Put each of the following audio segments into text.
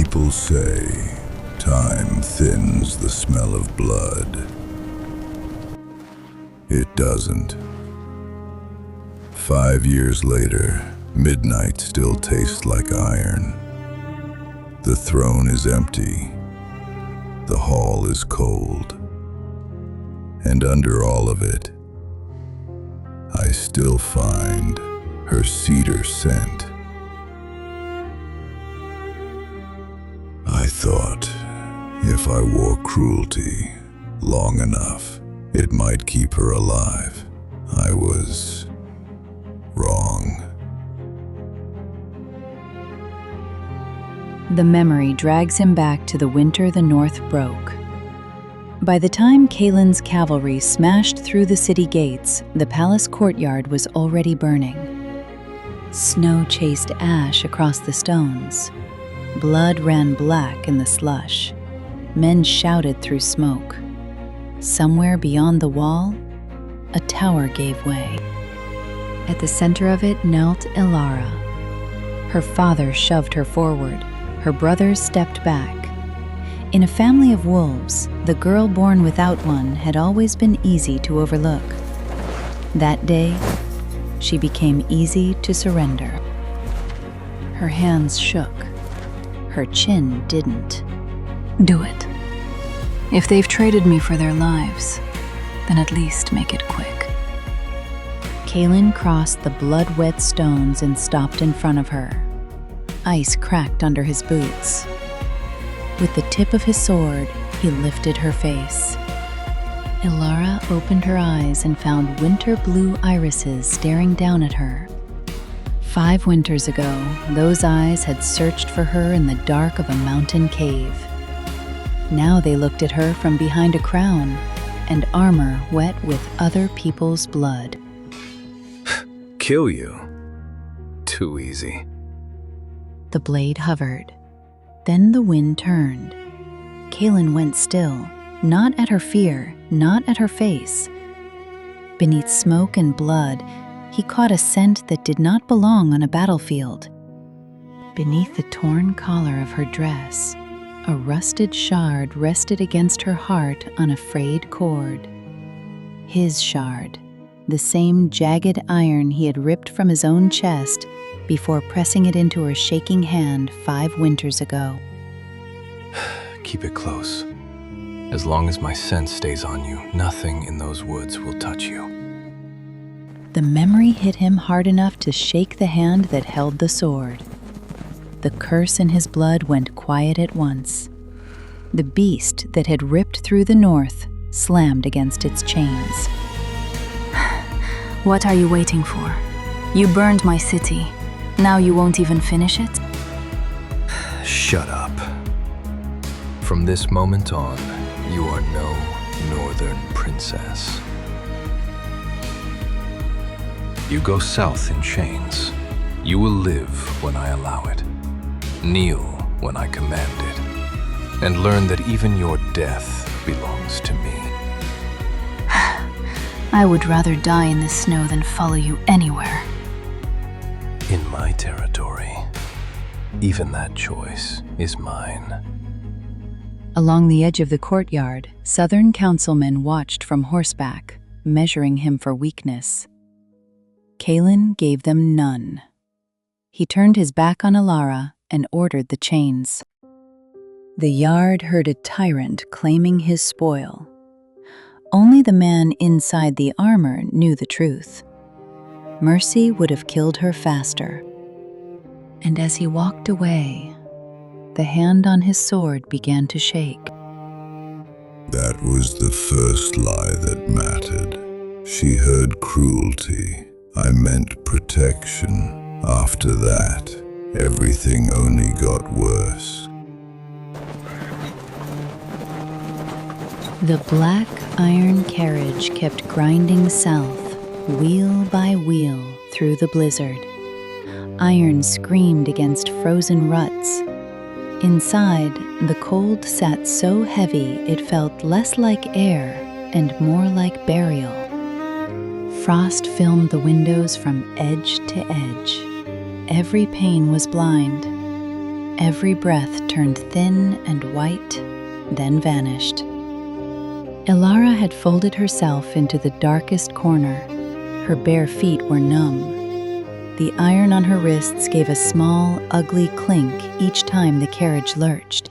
People say time thins the smell of blood. It doesn't. 5 years later, midnight still tastes like iron. The throne is empty. The hall is cold. And under all of it, I still find her cedar scent. I thought if I wore cruelty long enough, it might keep her alive. I was wrong. The memory drags him back to the winter the North broke. By the time Kaelen's cavalry smashed through the city gates, the palace courtyard was already burning. Snow chased ash across the stones. Blood ran black in the slush. Men shouted through smoke. Somewhere beyond the wall, a tower gave way. At the center of it knelt Elara. Her father shoved her forward. Her brothers stepped back. In a family of wolves, the girl born without one had always been easy to overlook. That day, she became easy to surrender. Her hands shook. Her chin didn't. Do it. If they've traded me for their lives, then at least make it quick. Kaelen crossed the blood-wet stones and stopped in front of her. Ice cracked under his boots. With the tip of his sword, he lifted her face. Elara opened her eyes and found winter-blue irises staring down at her. 5 winters ago, those eyes had searched for her in the dark of a mountain cave. Now they looked at her from behind a crown and armor wet with other people's blood. Kill you? Too easy. The blade hovered. Then the wind turned. Kaelen went still, not at her fear, not at her face. Beneath smoke and blood, he caught a scent that did not belong on a battlefield. Beneath the torn collar of her dress, a rusted shard rested against her heart on a frayed cord. His shard, the same jagged iron he had ripped from his own chest before pressing it into her shaking hand 5 winters ago. Keep it close. As long as my scent stays on you, nothing in those woods will touch you. The memory hit him hard enough to shake the hand that held the sword. The curse in his blood went quiet at once. The beast that had ripped through the north slammed against its chains. What are you waiting for? You burned my city. Now you won't even finish it? Shut up. From this moment on, you are no northern princess. You go south in chains. You will live when I allow it. Kneel when I command it. And learn that even your death belongs to me. I would rather die in the snow than follow you anywhere. In my territory, even that choice is mine. Along the edge of the courtyard, Southern councilmen watched from horseback, measuring him for weakness. Kaelen gave them none. He turned his back on Elara and ordered the chains. The yard heard a tyrant claiming his spoil. Only the man inside the armor knew the truth. Mercy would have killed her faster. And as he walked away, the hand on his sword began to shake. That was the first lie that mattered. She heard cruelty. I meant protection. After that, everything only got worse. The black iron carriage kept grinding south, wheel by wheel, through the blizzard. Iron screamed against frozen ruts. Inside, the cold sat so heavy it felt less like air and more like burial. Frost filmed the windows from edge to edge. Every pane was blind. Every breath turned thin and white, then vanished. Elara had folded herself into the darkest corner. Her bare feet were numb. The iron on her wrists gave a small, ugly clink each time the carriage lurched.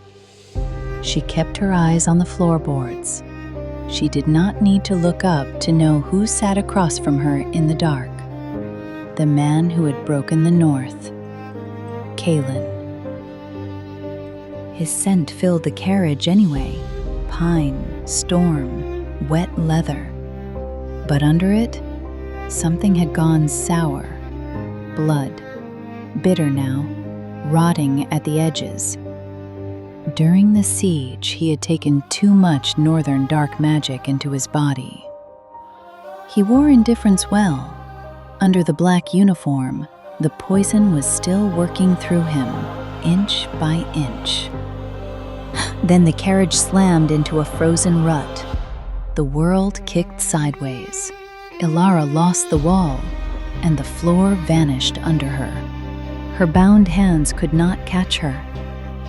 She kept her eyes on the floorboards. She did not need to look up to know who sat across from her in the dark. The man who had broken the north, Kaelen. His scent filled the carriage anyway. Pine, storm, wet leather. But under it, something had gone sour. Blood, bitter now, rotting at the edges. During the siege, he had taken too much northern dark magic into his body. He wore indifference well. Under the black uniform, the poison was still working through him, inch by inch. Then the carriage slammed into a frozen rut. The world kicked sideways. Elara lost the wall, and the floor vanished under her. Her bound hands could not catch her.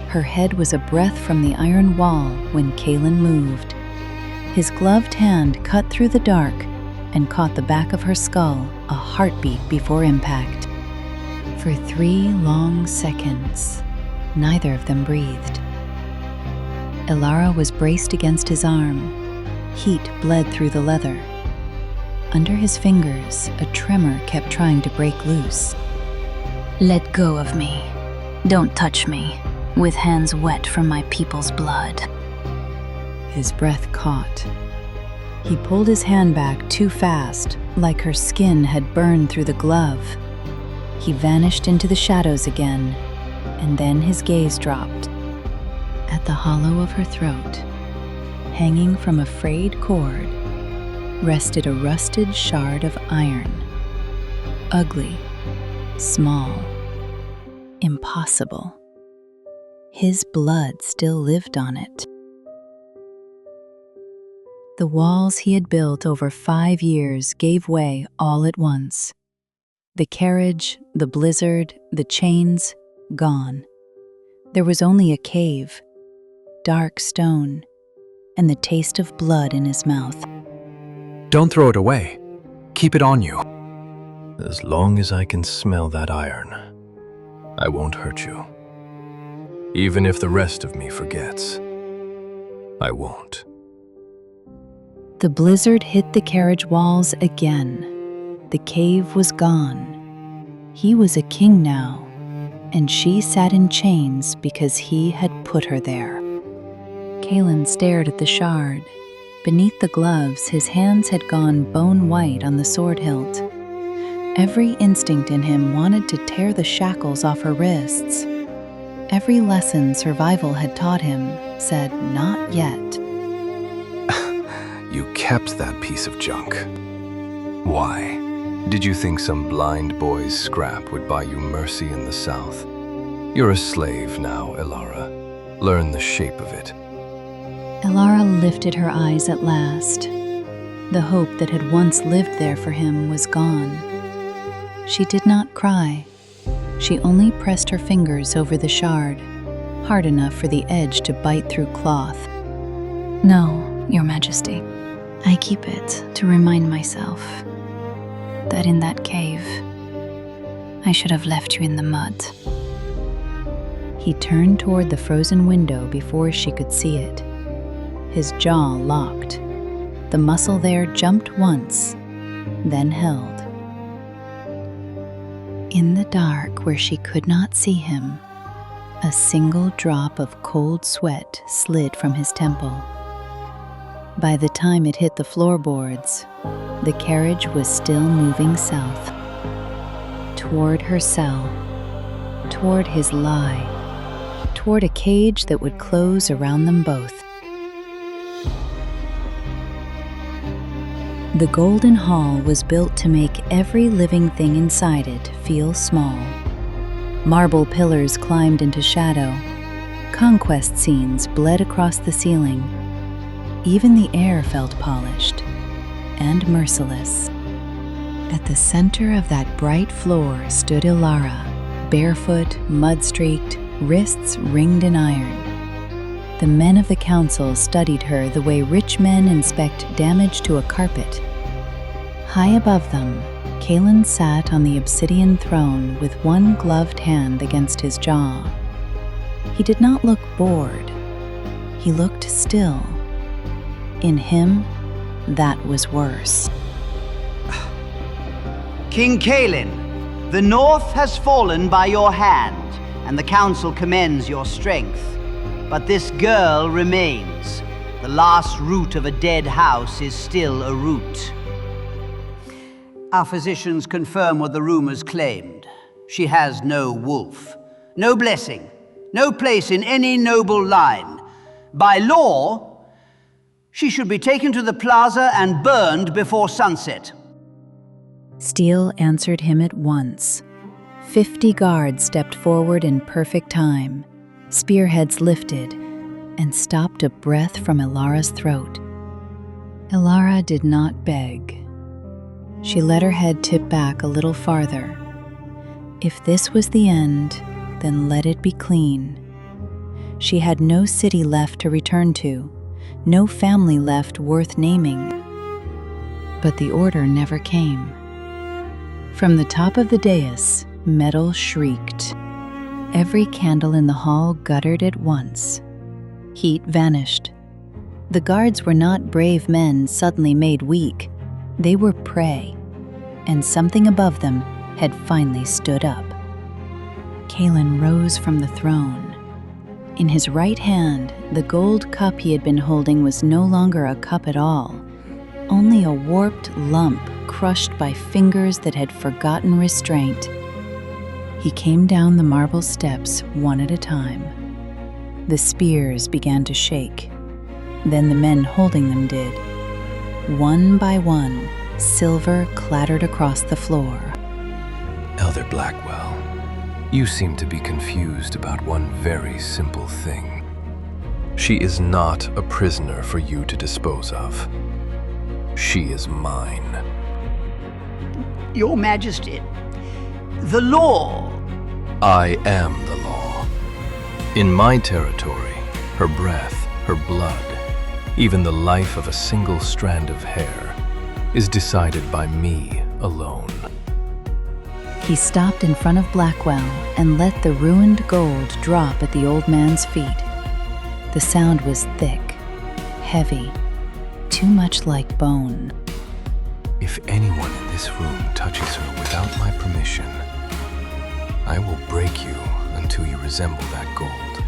Her head was a breath from the iron wall when Kaelen moved. His gloved hand cut through the dark and caught the back of her skull, a heartbeat before impact. For 3 long seconds, neither of them breathed. Elara was braced against his arm. Heat bled through the leather. Under his fingers, a tremor kept trying to break loose. Let go of me. Don't touch me, with hands wet from my people's blood. His breath caught. He pulled his hand back too fast, like her skin had burned through the glove. He vanished into the shadows again, and then his gaze dropped. At the hollow of her throat, hanging from a frayed cord, rested a rusted shard of iron. Ugly, small, impossible. His blood still lived on it. The walls he had built over 5 years gave way all at once. The carriage, the blizzard, the chains, gone. There was only a cave, dark stone, and the taste of blood in his mouth. Don't throw it away. Keep it on you. As long as I can smell that iron, I won't hurt you. Even if the rest of me forgets, I won't. The blizzard hit the carriage walls again. The cave was gone. He was a king now, and she sat in chains because he had put her there. Kaelen stared at the shard. Beneath the gloves, his hands had gone bone white on the sword hilt. Every instinct in him wanted to tear the shackles off her wrists. Every lesson survival had taught him said, "Not yet." You kept that piece of junk. Why? Did you think some blind boy's scrap would buy you mercy in the South? You're a slave now, Elara. Learn the shape of it. Elara lifted her eyes at last. The hope that had once lived there for him was gone. She did not cry. She only pressed her fingers over the shard, hard enough for the edge to bite through cloth. No, Your Majesty. I keep it to remind myself that in that cave, I should have left you in the mud. He turned toward the frozen window before she could see it. His jaw locked. The muscle there jumped once, then held. In the dark where she could not see him, a single drop of cold sweat slid from his temple. By the time it hit the floorboards, the carriage was still moving south, toward her cell, toward his lie, toward a cage that would close around them both. The Golden Hall was built to make every living thing inside it feel small. Marble pillars climbed into shadow. Conquest scenes bled across the ceiling. Even the air felt polished and merciless. At the center of that bright floor stood Elara, barefoot, mud-streaked, wrists ringed in iron. The men of the council studied her the way rich men inspect damage to a carpet. High above them, Kaelen sat on the obsidian throne with one gloved hand against his jaw. He did not look bored. He looked still. In him, that was worse. King Kaelen, the North has fallen by your hand, and the Council commends your strength. But this girl remains. The last root of a dead house is still a root. Our physicians confirm what the rumors claimed. She has no wolf, no blessing, no place in any noble line. By law, she should be taken to the plaza and burned before sunset. Steel answered him at once. 50 guards stepped forward in perfect time, spearheads lifted, and stopped a breath from Elara's throat. Elara did not beg. She let her head tip back a little farther. If this was the end, then let it be clean. She had no city left to return to, no family left worth naming. But the order never came. From the top of the dais, metal shrieked. Every candle in the hall guttered at once. Heat vanished. The guards were not brave men suddenly made weak. They were prey, and something above them had finally stood up. Kaelen rose from the throne. In his right hand, the gold cup he had been holding was no longer a cup at all, only a warped lump crushed by fingers that had forgotten restraint. He came down the marble steps one at a time. The spears began to shake. Then the men holding them did. One by one, silver clattered across the floor. Elder Blackwell, you seem to be confused about one very simple thing. She is not a prisoner for you to dispose of. She is mine. Your Majesty, the law. I am the law. In my territory, her breath, her blood, even the life of a single strand of hair, is decided by me alone. He stopped in front of Blackwell and let the ruined gold drop at the old man's feet. The sound was thick, heavy, too much like bone. If anyone in this room touches her without my permission, I will break you until you resemble that gold.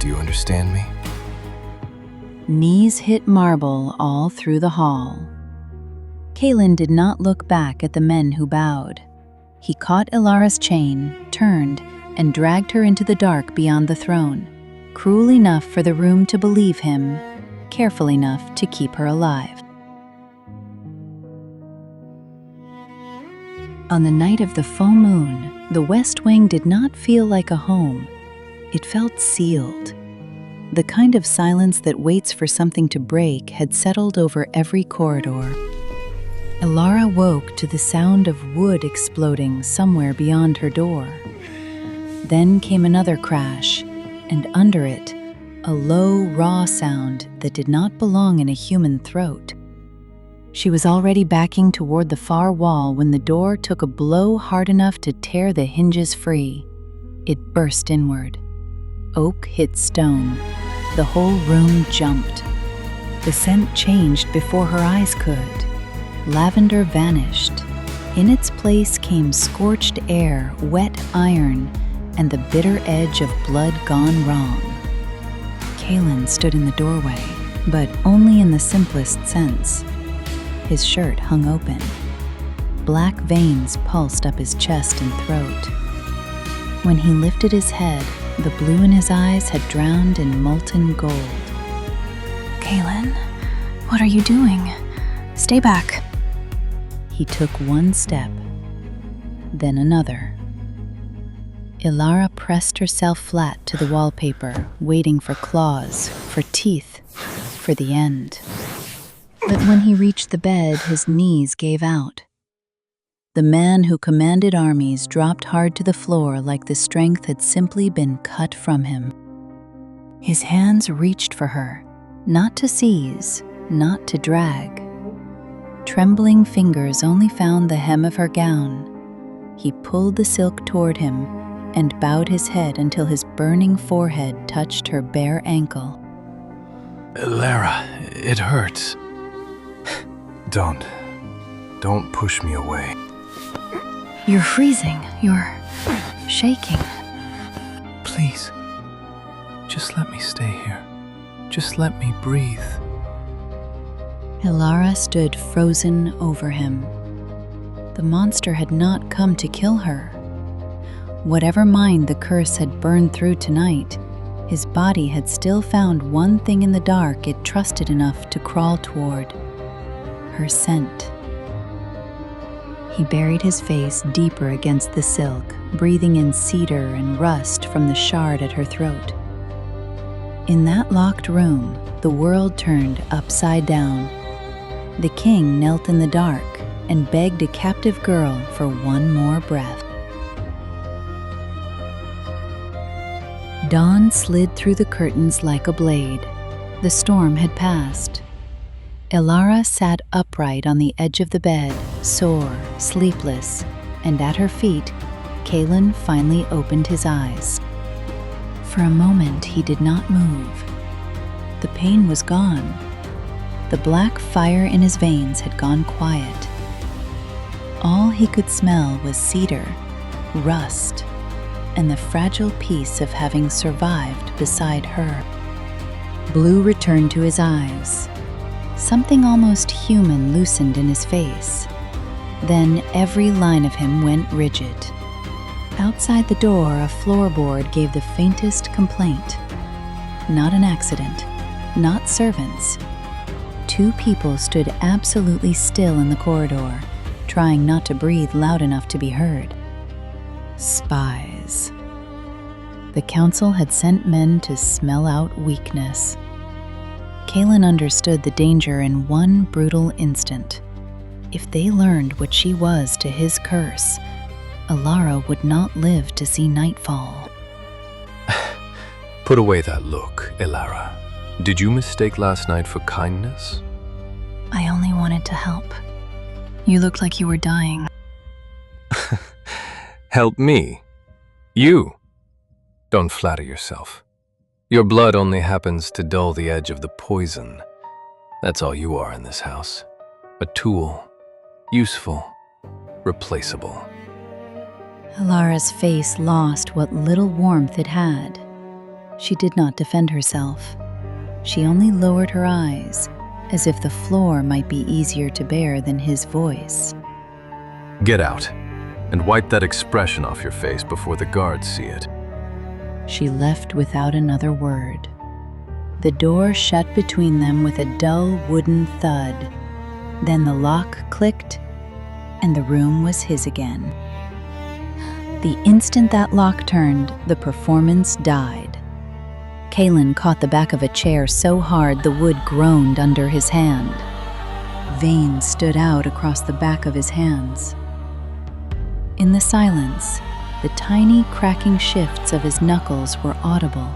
Do you understand me? Knees hit marble all through the hall. Kaelen did not look back at the men who bowed. He caught Elara's chain, turned, and dragged her into the dark beyond the throne, cruel enough for the room to believe him, careful enough to keep her alive. On the night of the full moon, the West Wing did not feel like a home. It felt sealed. The kind of silence that waits for something to break had settled over every corridor. Elara woke to the sound of wood exploding somewhere beyond her door. Then came another crash, and under it, a low, raw sound that did not belong in a human throat. She was already backing toward the far wall when the door took a blow hard enough to tear the hinges free. It burst inward. Oak hit stone. The whole room jumped. The scent changed before her eyes could. Lavender vanished. In its place came scorched air, wet iron, and the bitter edge of blood gone wrong. Kaelen stood in the doorway, but only in the simplest sense. His shirt hung open. Black veins pulsed up his chest and throat. When he lifted his head, the blue in his eyes had drowned in molten gold. Kaelen, what are you doing? Stay back. He took one step, then another. Elara pressed herself flat to the wallpaper, waiting for claws, for teeth, for the end. But when he reached the bed, his knees gave out. the man who commanded armies dropped hard to the floor like the strength had simply been cut from him. His hands reached for her, not to seize, not to drag. Trembling fingers only found the hem of her gown. He pulled the silk toward him and bowed his head until his burning forehead touched her bare ankle. Elara, it hurts. Don't push me away. You're freezing. You're shaking. Please, just let me stay here. Just let me breathe. Elara stood frozen over him. The monster had not come to kill her. Whatever mind the curse had burned through tonight, his body had still found one thing in the dark it trusted enough to crawl toward: her scent. He buried his face deeper against the silk, breathing in cedar and rust from the shard at her throat. In that locked room, the world turned upside down. The king knelt in the dark and begged a captive girl for one more breath. Dawn slid through the curtains like a blade. The storm had passed. Elara sat upright on the edge of the bed, sore, sleepless, and at her feet, Kaelen finally opened his eyes. For a moment, he did not move. The pain was gone. The black fire in his veins had gone quiet. All he could smell was cedar, rust, and the fragile peace of having survived beside her. Blue returned to his eyes. Something almost human loosened in his face. Then every line of him went rigid. Outside the door, a floorboard gave the faintest complaint. Not an accident, not servants. Two people stood absolutely still in the corridor, trying not to breathe loud enough to be heard. Spies. The council had sent men to smell out weakness. Kaelen understood the danger in one brutal instant. If they learned what she was to his curse, Elara would not live to see nightfall. Put away that look, Elara. Did you mistake last night for kindness? I only wanted to help. You looked like you were dying. Help me? You? Don't flatter yourself. Your blood only happens to dull the edge of the poison. That's all you are in this house. A tool. Useful. Replaceable. Elara's face lost what little warmth it had. She did not defend herself. She only lowered her eyes, as if the floor might be easier to bear than his voice. Get out, and wipe that expression off your face before the guards see it. She left without another word. The door shut between them with a dull wooden thud. Then the lock clicked, and the room was his again. The instant that lock turned, the performance died. Kaelen caught the back of a chair so hard the wood groaned under his hand. Veins stood out across the back of his hands. In the silence, the tiny cracking shifts of his knuckles were audible,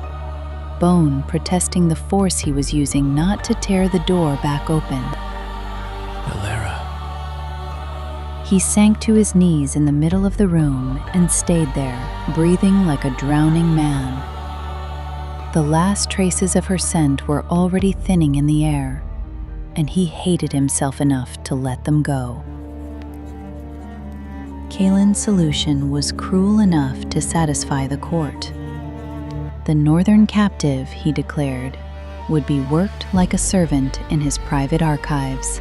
bone protesting the force he was using not to tear the door back open. Elara. He sank to his knees in the middle of the room and stayed there, breathing like a drowning man. The last traces of her scent were already thinning in the air, and he hated himself enough to let them go. Kaelen's solution was cruel enough to satisfy the court. The northern captive, he declared, would be worked like a servant in his private archives.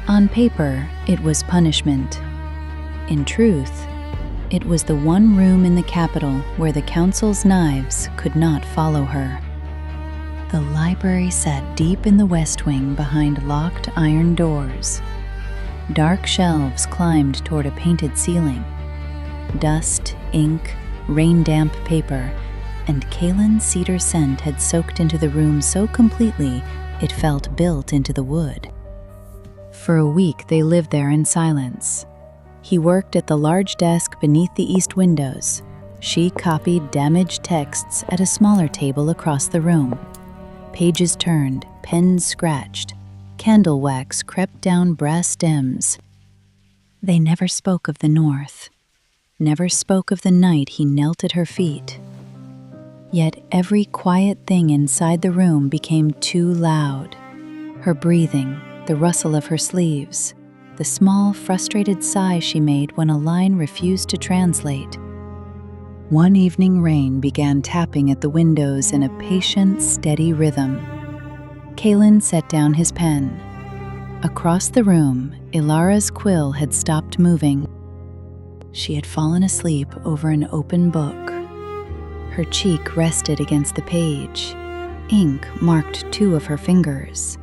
On paper, it was punishment. In truth, it was the one room in the capital where the council's knives could not follow her. The library sat deep in the west wing behind locked iron doors. Dark shelves climbed toward a painted ceiling. Dust, ink, rain-damp paper, and Kaelen's cedar scent had soaked into the room so completely it felt built into the wood. For a week they lived there in silence. He worked at the large desk beneath the east windows. She copied damaged texts at a smaller table across the room. Pages turned, pens scratched, candle wax crept down brass stems. They never spoke of the North, never spoke of the night he knelt at her feet. Yet every quiet thing inside the room became too loud. Her breathing, the rustle of her sleeves, the small, frustrated sigh she made when a line refused to translate. One evening rain began tapping at the windows in a patient, steady rhythm. Kaelen set down his pen. Across the room, Elara's quill had stopped moving. She had fallen asleep over an open book. Her cheek rested against the page. Ink marked two of her fingers.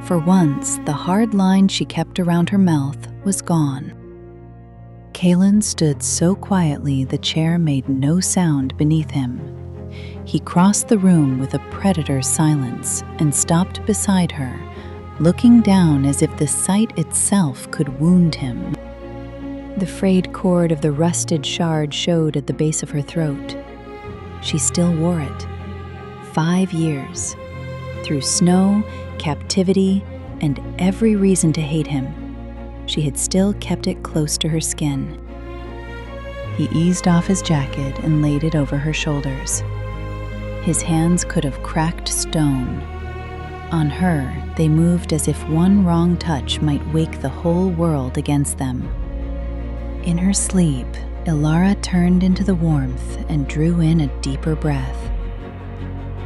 For once, the hard line she kept around her mouth was gone. Kaelen stood so quietly the chair made no sound beneath him. He crossed the room with a predator's silence and stopped beside her, looking down as if the sight itself could wound him. The frayed cord of the rusted shard showed at the base of her throat. She still wore it. 5 years. Through snow, captivity, and every reason to hate him, she had still kept it close to her skin. He eased off his jacket and laid it over her shoulders. His hands could have cracked stone. On her, they moved as if one wrong touch might wake the whole world against them. In her sleep, Elara turned into the warmth and drew in a deeper breath.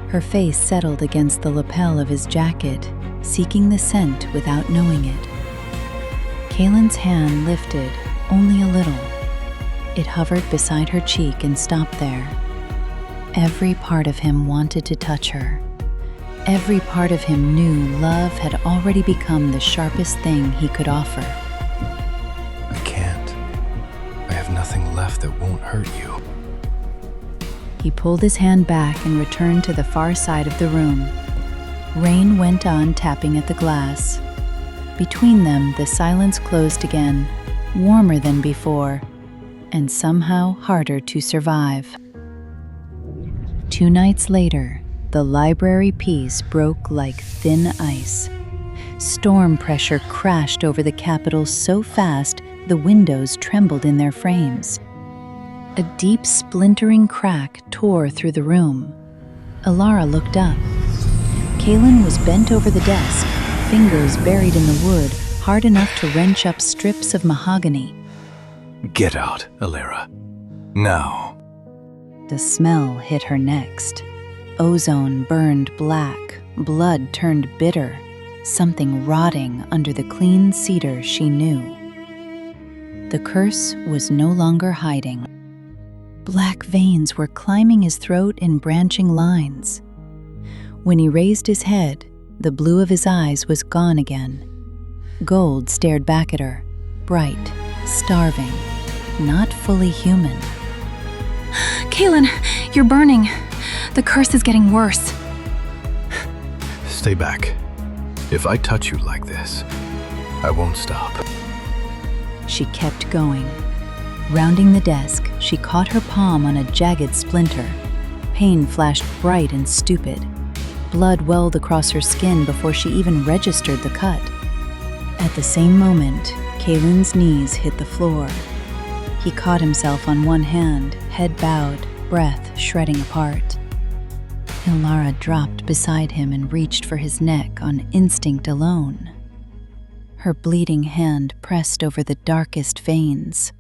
Her face settled against the lapel of his jacket, seeking the scent without knowing it. Kaelen's hand lifted, only a little. It hovered beside her cheek and stopped there. Every part of him wanted to touch her. Every part of him knew love had already become the sharpest thing he could offer. I can't. I have nothing left that won't hurt you. He pulled his hand back and returned to the far side of the room. Rain went on tapping at the glass. Between them, the silence closed again, warmer than before, and somehow harder to survive. 2 nights later, the library peace broke like thin ice. Storm pressure crashed over the Capitol so fast the windows trembled in their frames. A deep splintering crack tore through the room. Elara looked up. Kaelen was bent over the desk, fingers buried in the wood, hard enough to wrench up strips of mahogany. Get out, Elara. Now. The smell hit her next. Ozone burned black, blood turned bitter, something rotting under the clean cedar she knew. The curse was no longer hiding. Black veins were climbing his throat in branching lines. When he raised his head, the blue of his eyes was gone again. Gold stared back at her, bright, starving, not fully human. Kaelen, you're burning. The curse is getting worse. Stay back. If I touch you like this, I won't stop. She kept going. Rounding the desk, she caught her palm on a jagged splinter. Pain flashed bright and stupid. Blood welled across her skin before she even registered the cut. At the same moment, Kaelen's knees hit the floor. He caught himself on one hand, head bowed, breath shredding apart. Elara dropped beside him and reached for his neck on instinct alone. Her bleeding hand pressed over the darkest veins,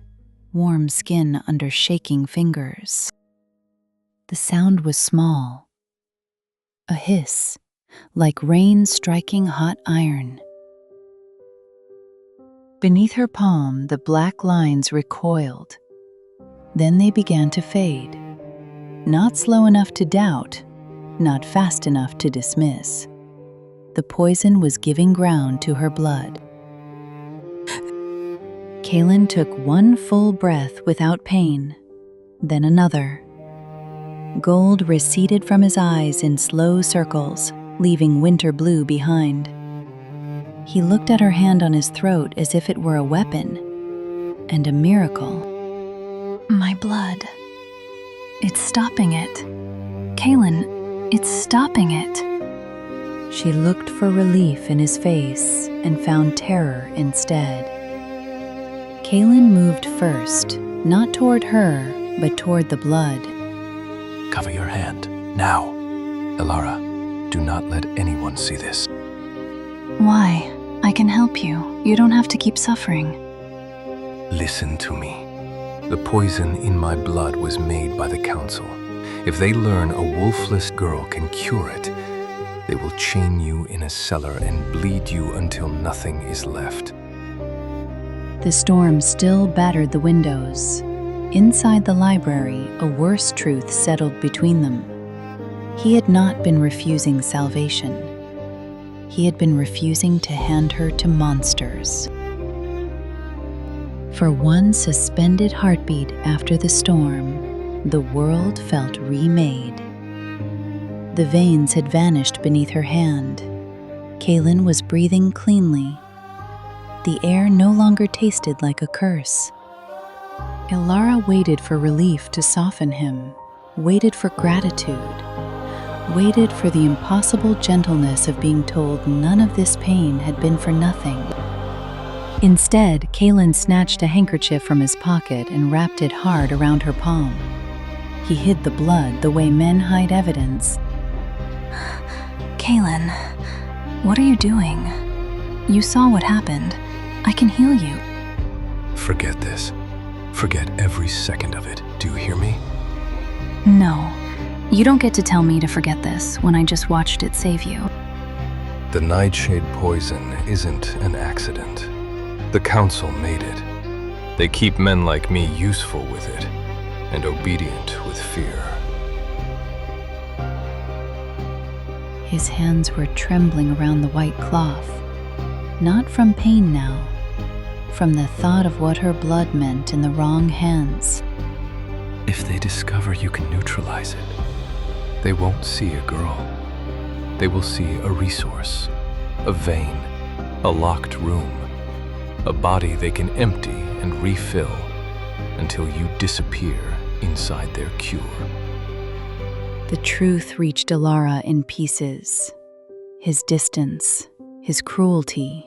warm skin under shaking fingers. The sound was small. A hiss, like rain striking hot iron. Beneath her palm, the black lines recoiled. Then they began to fade. Not slow enough to doubt, not fast enough to dismiss. The poison was giving ground to her blood. Kaelen took one full breath without pain, then another. Gold receded from his eyes in slow circles, leaving winter blue behind. He looked at her hand on his throat as if it were a weapon. and a miracle. My blood. It's stopping it. Kaelen, it's stopping it. She looked for relief in his face and found terror instead. Kaelen moved first, not toward her, but toward the blood. Cover your hand, now. Elara, do not let anyone see this. Why? I can help you. You don't have to keep suffering. Listen to me. The poison in my blood was made by the council. If they learn a wolfless girl can cure it, they will chain you in a cellar and bleed you until nothing is left. The storm still battered the windows. Inside the library, a worse truth settled between them. He had not been refusing salvation. He had been refusing to hand her to monsters. For one suspended heartbeat after the storm, the world felt remade. The veins had vanished beneath her hand. Kaelen was breathing cleanly. The air no longer tasted like a curse. Elara waited for relief to soften him, waited for gratitude, waited for the impossible gentleness of being told none of this pain had been for nothing. Instead, Kaelen snatched a handkerchief from his pocket and wrapped it hard around her palm. He hid the blood the way men hide evidence. Kaelen, what are you doing? You saw what happened. I can heal you. Forget this. Forget every second of it. Do you hear me? No, you don't get to tell me to forget this when I just watched it save you. The nightshade poison isn't an accident. The council made it. They keep men like me useful with it and obedient with fear. His hands were trembling around the white cloth, not from pain now, from the thought of what her blood meant in the wrong hands. If they discover you can neutralize it, they won't see a girl. They will see a resource, a vein, a locked room, a body they can empty and refill until you disappear inside their cure. The truth reached Elara in pieces. His distance, his cruelty,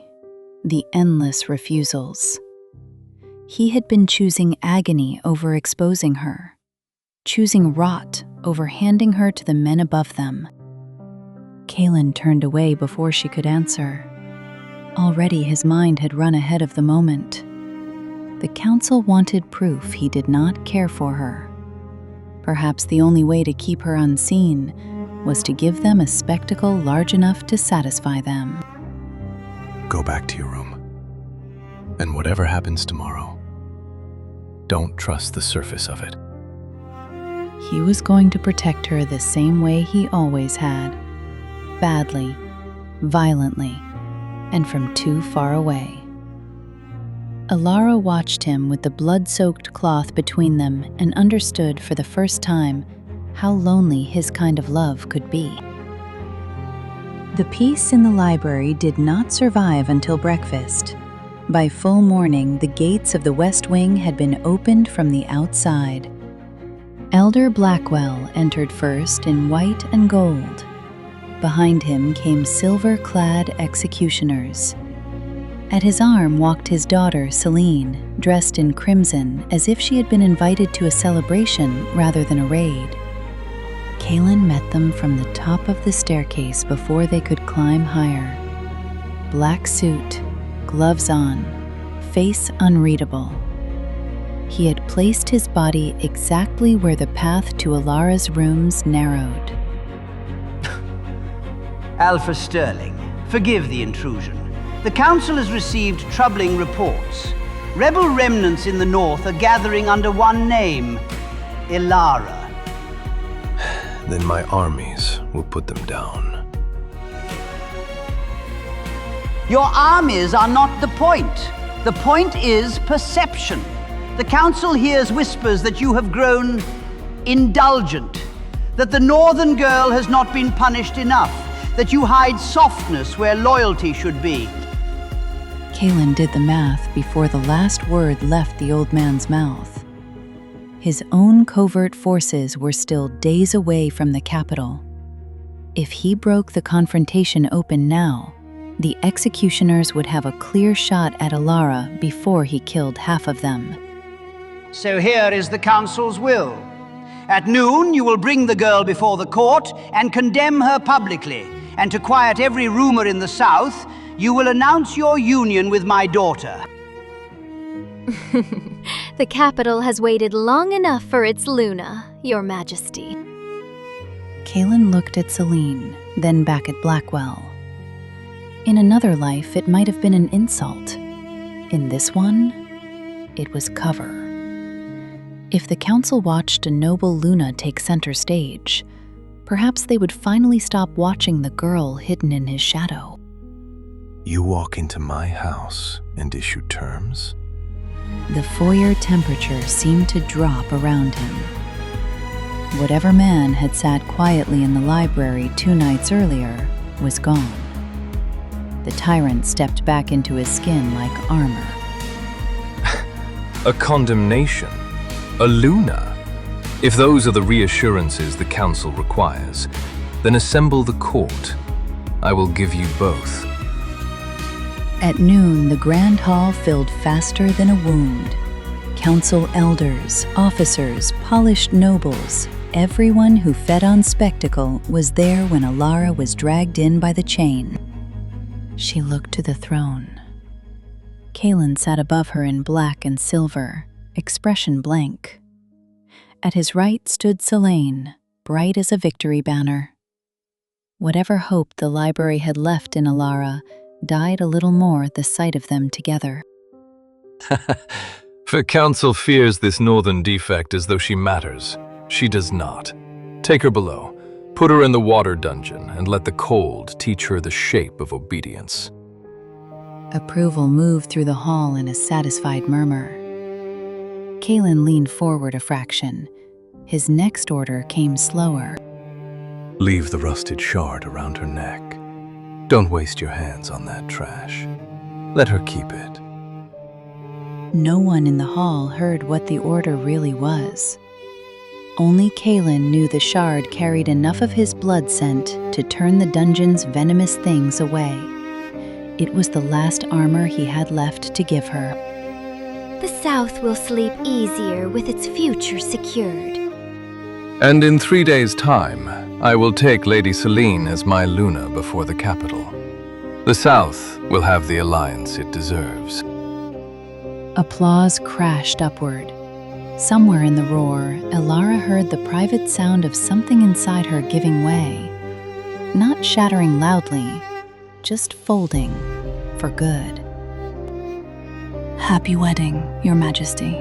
the endless refusals. He had been choosing agony over exposing her, choosing rot over handing her to the men above them. Kaelen turned away before she could answer. Already his mind had run ahead of the moment. The council wanted proof he did not care for her. Perhaps the only way to keep her unseen was to give them a spectacle large enough to satisfy them. Go back to your room. And whatever happens tomorrow, don't trust the surface of it. He was going to protect her the same way he always had. Badly, violently, and from too far away. Elara watched him with the blood-soaked cloth between them and understood for the first time how lonely his kind of love could be. The peace in the library did not survive until breakfast. By full morning, the gates of the West Wing had been opened from the outside. Elder Blackwell entered first in white and gold. Behind him came silver-clad executioners. At his arm walked his daughter, Celine, dressed in crimson as if she had been invited to a celebration rather than a raid. Kaelen met them from the top of the staircase before they could climb higher. Black suit, gloves on, face unreadable. He had placed his body exactly where the path to Elara's rooms narrowed. Alpha Sterling, forgive the intrusion. The Council has received troubling reports. Rebel remnants in the north are gathering under one name, Elara. Then my armies will put them down. Your armies are not the point. The point is perception. The Council hears whispers that you have grown indulgent, that the northern girl has not been punished enough, that you hide softness where loyalty should be. Kaelen did the math before the last word left the old man's mouth. His own covert forces were still days away from the capital. If he broke the confrontation open now, the executioners would have a clear shot at Elara before he killed half of them. So here is the council's will. At noon, you will bring the girl before the court and condemn her publicly. And to quiet every rumor in the south, you will announce your union with my daughter. The capital has waited long enough for its Luna, Your Majesty. Kaelen looked at Celine, then back at Blackwell. In another life, it might have been an insult. In this one, it was cover. If the council watched a noble Luna take center stage, perhaps they would finally stop watching the girl hidden in his shadow. You walk into my house and issue terms? The foyer temperature seemed to drop around him. Whatever man had sat quietly in the library 2 nights earlier was gone. The tyrant stepped back into his skin like armor. A condemnation? A Luna? If those are the reassurances the council requires, then assemble the court. I will give you both. At noon, the grand hall filled faster than a wound. Council elders, officers, polished nobles, everyone who fed on spectacle was there when Elara was dragged in by the chain. She looked to the throne. Kaelen sat above her in black and silver, expression blank. At his right stood Selene, bright as a victory banner. Whatever hope the library had left in Elara died a little more at the sight of them together. For council fears this northern defect as though she matters. She does not. Take her below. Put her in the water dungeon and let the cold teach her the shape of obedience. Approval moved through the hall in a satisfied murmur. Kaelen leaned forward a fraction. His next order came slower. Leave the rusted shard around her neck. Don't waste your hands on that trash. Let her keep it. No one in the hall heard what the order really was. Only Kaelen knew the shard carried enough of his blood scent to turn the dungeon's venomous things away. It was the last armor he had left to give her. The South will sleep easier with its future secured. And in 3 days' time, I will take Lady Selene as my Luna before the capital. The South will have the alliance it deserves. Applause crashed upward. Somewhere in the roar, Elara heard the private sound of something inside her giving way. Not shattering loudly, just folding for good. Happy wedding, Your Majesty.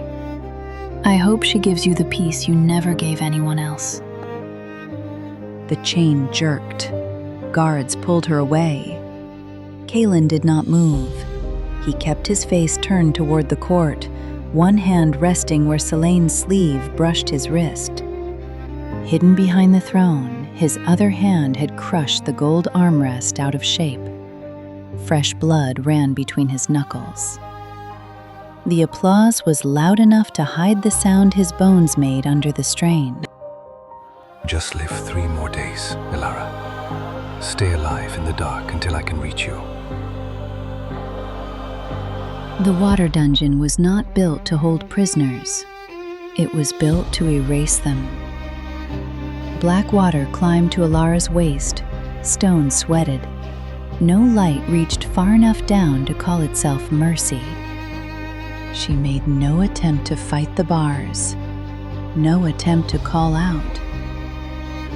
I hope she gives you the peace you never gave anyone else. The chain jerked. Guards pulled her away. Kaelen did not move. He kept his face turned toward the court, one hand resting where Selene's sleeve brushed his wrist. Hidden behind the throne, his other hand had crushed the gold armrest out of shape. Fresh blood ran between his knuckles. The applause was loud enough to hide the sound his bones made under the strain. Just live 3 more days, Elara. Stay alive in the dark until I can reach you. The water dungeon was not built to hold prisoners. It was built to erase them. Black water climbed to Elara's waist, stone sweated. No light reached far enough down to call itself mercy. She made no attempt to fight the bars, no attempt to call out.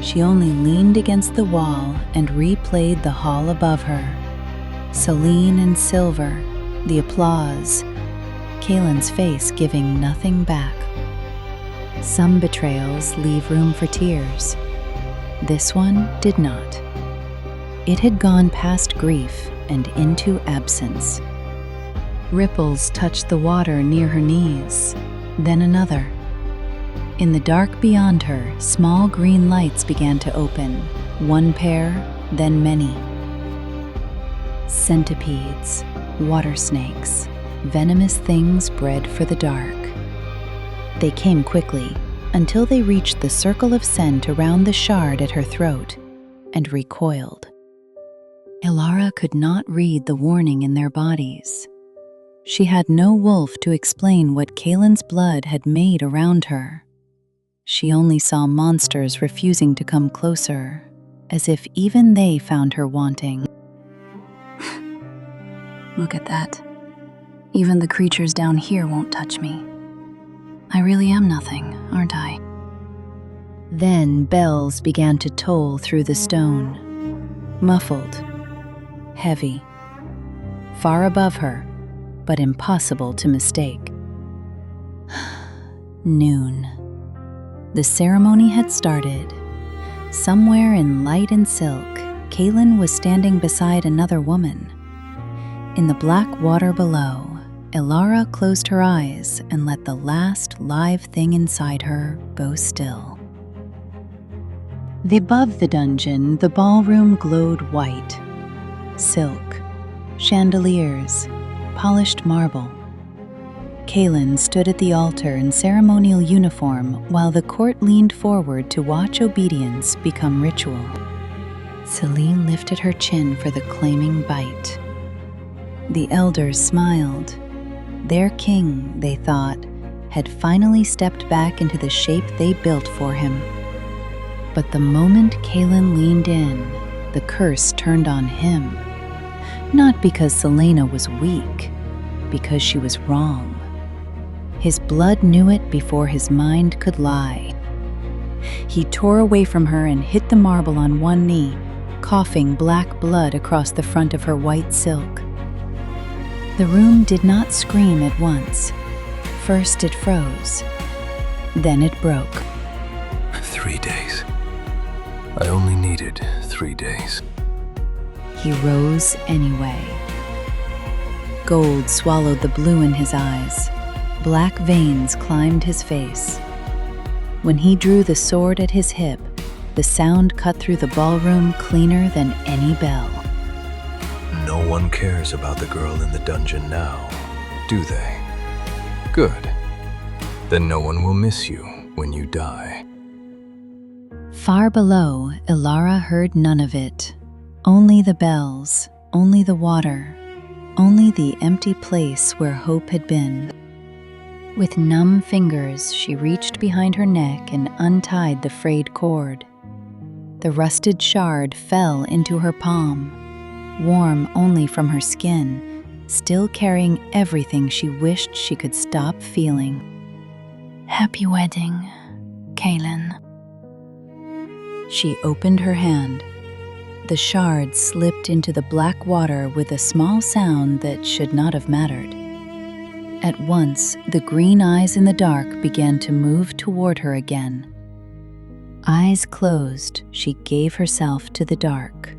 She only leaned against the wall and replayed the hall above her. Selene and silver, the applause, Kaelen's face giving nothing back. Some betrayals leave room for tears. This one did not. It had gone past grief and into absence. Ripples touched the water near her knees, then another. In the dark beyond her, small green lights began to open, one pair, then many. Centipedes, water snakes, venomous things bred for the dark. They came quickly until they reached the circle of scent around the shard at her throat and recoiled. Elara could not read the warning in their bodies. She had no wolf to explain what Kaelen's blood had made around her. She only saw monsters refusing to come closer, as if even they found her wanting. Look at that. Even the creatures down here won't touch me. I really am nothing, aren't I? Then bells began to toll through the stone, muffled, heavy, far above her, but impossible to mistake. Noon. The ceremony had started. Somewhere in light and silk, Kaelen was standing beside another woman. In the black water below, Elara closed her eyes and let the last live thing inside her bow still. Above the dungeon, the ballroom glowed white. Silk, chandeliers, polished marble. Kaelen stood at the altar in ceremonial uniform while the court leaned forward to watch obedience become ritual. Celine lifted her chin for the claiming bite. The elders smiled. Their king, they thought, had finally stepped back into the shape they built for him. But the moment Kaelen leaned in, the curse turned on him. Not because Selena was weak, because she was wrong. His blood knew it before his mind could lie. He tore away from her and hit the marble on one knee, coughing black blood across the front of her white silk. The room did not scream at once. First it froze, then it broke. 3 days. I only needed 3 days. He rose anyway. Gold swallowed the blue in his eyes. Black veins climbed his face. When he drew the sword at his hip, the sound cut through the ballroom cleaner than any bell. No one cares about the girl in the dungeon now, do they? Good. Then no one will miss you when you die. Far below, Elara heard none of it. Only the bells, only the water, only the empty place where hope had been. With numb fingers, she reached behind her neck and untied the frayed cord. The rusted shard fell into her palm, warm only from her skin, still carrying everything she wished she could stop feeling. Happy wedding, Kaelen. She opened her hand. The shard slipped into the black water with a small sound that should not have mattered. At once, the green eyes in the dark began to move toward her again. Eyes closed, she gave herself to the dark.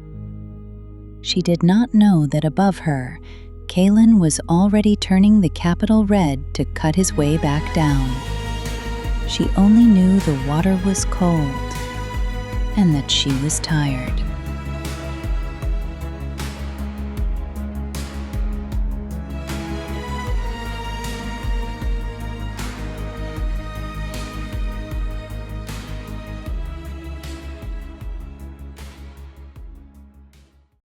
She did not know that above her, Kaelen was already turning the capital red to cut his way back down. She only knew the water was cold and that she was tired.